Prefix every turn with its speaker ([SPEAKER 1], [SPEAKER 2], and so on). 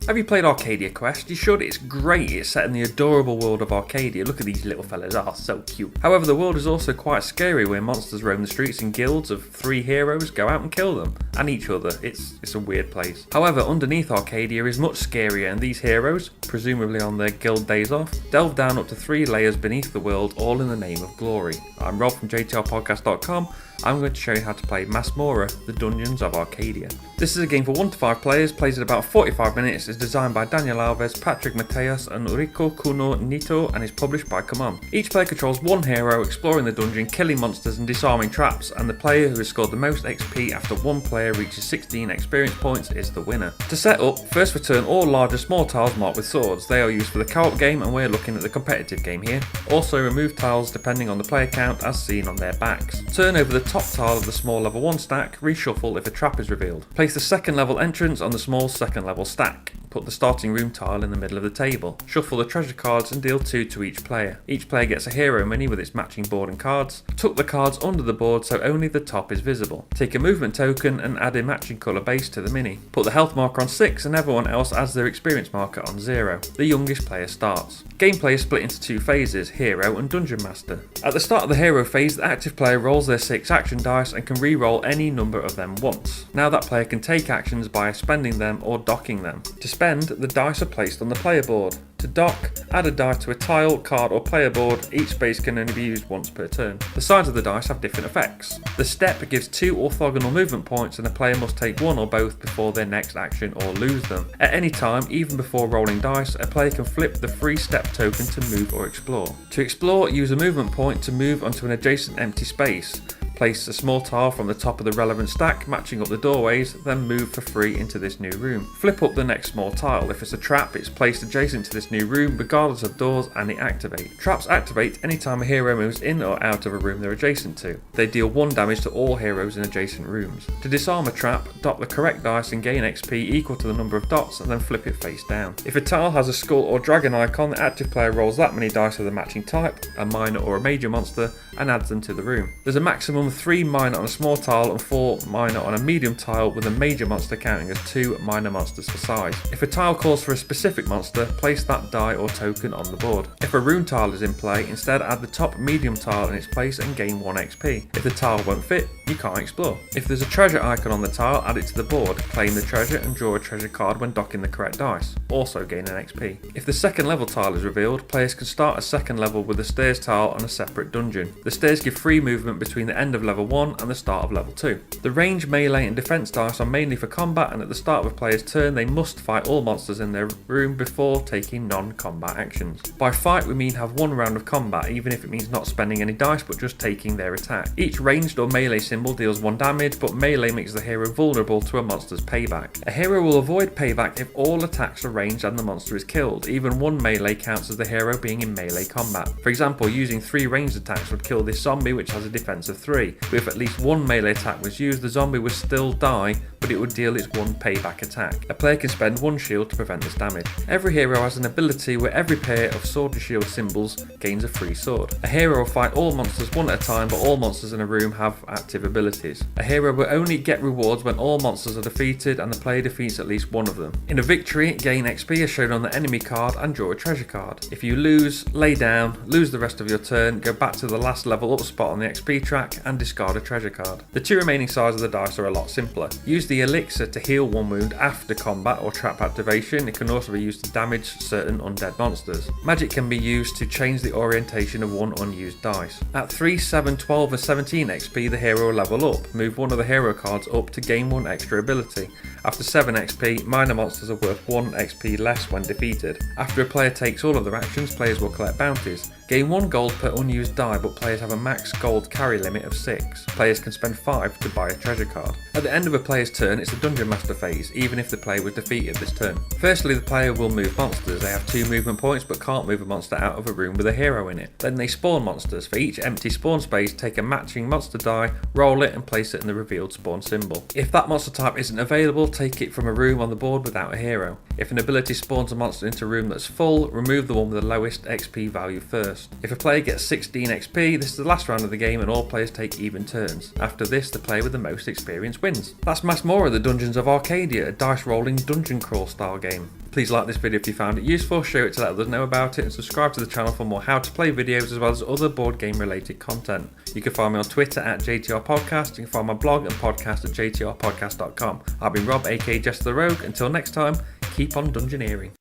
[SPEAKER 1] Have you played Arcadia Quest? You should, it's great, it's set in the adorable world of Arcadia. Look at these little fellas, so cute. However, the world is also quite scary where monsters roam the streets in guilds of 3 heroes, go out and kill them, and each other. It's a weird place. However, underneath Arcadia is much scarier, and these heroes, presumably on their guild days off, delve down up to 3 layers beneath the world, all in the name of glory. I'm Rob from JTRpodcast.com. I'm going to show you how to play Masmorra, the Dungeons of Arcadia. This is a game for 1 to 5 players, plays in about 45 minutes, is designed by Daniel Alves, Patrick Mateus and Rico Cuno Nito, and is published by Common. Each player controls 1 hero, exploring the dungeon, killing monsters and disarming traps, and the player who has scored the most XP after 1 player reaches 16 experience points is the winner. To set up, first return all large and small tiles marked with swords. They are used for the co-op game, and we're looking at the competitive game here. Also remove tiles depending on the player count as seen on their backs. Turn over the top tile of the small level 1 stack, reshuffle if a trap is revealed. Place the second level entrance on the small second level stack. Put the starting room tile in the middle of the table. Shuffle the treasure cards and deal 2 to each player. Each player gets a hero mini with its matching board and cards. Tuck the cards under the board so only the top is visible. Take a movement token and add a matching colour base to the mini. Put the health marker on 6 and everyone else adds their experience marker on 0. The youngest player starts. Gameplay is split into 2 phases, Hero and Dungeon Master. At the start of the Hero phase, the active player rolls their 6 action dice and can re-roll any number of them once. Now that player can take actions by spending them or docking them. To spend, the dice are placed on the player board. To dock, add a die to a tile, card or player board. Each space can only be used once per turn. The sides of the dice have different effects. The step gives 2 orthogonal movement points and the player must take 1 or both before their next action or lose them. At any time, even before rolling dice, a player can flip the free step token to move or explore. To explore, use a movement point to move onto an adjacent empty space. Place a small tile from the top of the relevant stack, matching up the doorways, then move for free into this new room. Flip up the next small tile. If it's a trap, it's placed adjacent to this new room, regardless of doors, and it activates. Traps activate anytime a hero moves in or out of a room they're adjacent to. They deal 1 damage to all heroes in adjacent rooms. To disarm a trap, dot the correct dice and gain XP equal to the number of dots, and then flip it face down. If a tile has a skull or dragon icon, the active player rolls that many dice of the matching type, a minor or a major monster, and adds them to the room. There's a maximum of 3 minor on a small tile and 4 minor on a medium tile, with a major monster counting as 2 minor monsters for size. If a tile calls for a specific monster, place that die or token on the board. If a room tile is in play, instead add the top medium tile in its place and gain 1 XP. If the tile won't fit, you can't explore. If there's a treasure icon on the tile, add it to the board, claim the treasure and draw a treasure card when docking the correct dice, also gain an XP. If the second level tile is revealed, players can start a second level with the stairs tile on a separate dungeon. The stairs give free movement between the end of level 1 and the start of level 2. The range, melee and defense dice are mainly for combat, and at the start of a player's turn they must fight all monsters in their room before taking non-combat actions. By fight we mean have 1 round of combat, even if it means not spending any dice but just taking their attack. Each ranged or melee symbol deals 1 damage, but melee makes the hero vulnerable to a monster's payback. A hero will avoid payback if all attacks are ranged and the monster is killed. Even 1 melee counts as the hero being in melee combat. For example, using 3 ranged attacks would kill this zombie, which has a defense of 3, but if at least 1 melee attack was used, the zombie would still die, but it would deal its 1 payback attack. A player can spend 1 shield to prevent this damage. Every hero has an ability where every pair of sword and shield symbols gains a free sword. A hero will fight all monsters 1 at a time, but all monsters in a room have active abilities. A hero will only get rewards when all monsters are defeated and the player defeats at least 1 of them. In a victory, gain XP as shown on the enemy card and draw a treasure card. If you lose, lay down, lose the rest of your turn, go back to the last level up spot on the XP track and discard a treasure card. The 2 remaining sides of the dice are a lot simpler. Use the elixir to heal 1 wound after combat or trap activation. It can also be used to damage certain undead monsters. Magic can be used to change the orientation of 1 unused dice. At 3, 7, 12 and 17 XP the hero will level up. Move 1 of the hero cards up to gain 1 extra ability. After 7 XP, minor monsters are worth 1 XP less when defeated. After a player takes all of their actions, players will collect bounties. Gain 1 gold per unused die, but players have a max gold carry limit of 6. Players can spend 5 to buy a treasure card. At the end of a player's turn, it's the Dungeon Master phase, even if the player was defeated this turn. Firstly, the player will move monsters. They have 2 movement points, but can't move a monster out of a room with a hero in it. Then they spawn monsters. For each empty spawn space, take a matching monster die, roll it, and place it in the revealed spawn symbol. If that monster type isn't available, take it from a room on the board without a hero. If an ability spawns a monster into a room that's full, remove the one with the lowest XP value first. first. If a player gets 16 XP, this is the last round of the game and all players take even turns. After this, the player with the most experience wins. That's Masmorra, the Dungeons of Arcadia, a dice rolling dungeon crawl style game. Please like this video if you found it useful, share it to let others know about it, and subscribe to the channel for more how to play videos as well as other board game related content. You can find me on Twitter at JTRPodcast, you can find my blog and podcast at jtrpodcast.com. I've been Rob, aka JestaThaRogue. Until next time, keep on dungeoneering.